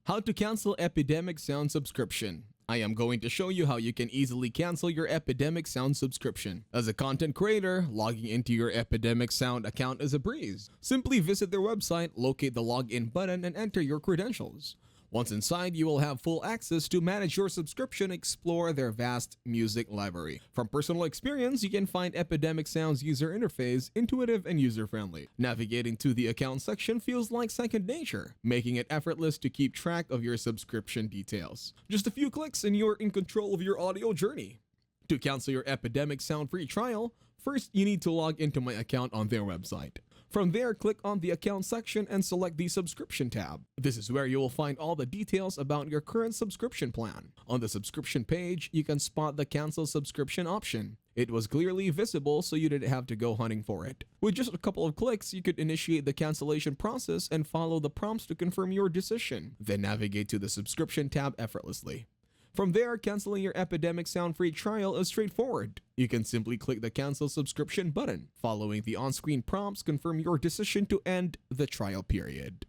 How to cancel Epidemic Sound subscription. I am going to show you how you can easily cancel your Epidemic Sound subscription. As a content creator, logging into your Epidemic Sound account is a breeze. Simply visit their website, locate the login button, and enter your credentials. Once inside, you will have full access to manage your subscription, explore their vast music library. From personal experience, you can find Epidemic Sound's user interface intuitive and user-friendly. Navigating to the account section feels like second nature, making it effortless to keep track of your subscription details. Just a few clicks and you're in control of your audio journey. To cancel your Epidemic Sound free trial, first you need to log into my account on their website. From there, click on the account section and select the subscription tab. This is where you will find all the details about your current subscription plan. On the subscription page, you can spot the cancel subscription option. It was clearly visible, so you didn't have to go hunting for it. With just a couple of clicks, you could initiate the cancellation process and follow the prompts to confirm your decision. Then navigate to the subscription tab effortlessly. From there, canceling your Epidemic Sound free trial is straightforward. You can simply click the cancel subscription button. Following the on-screen prompts, confirm your decision to end the trial period.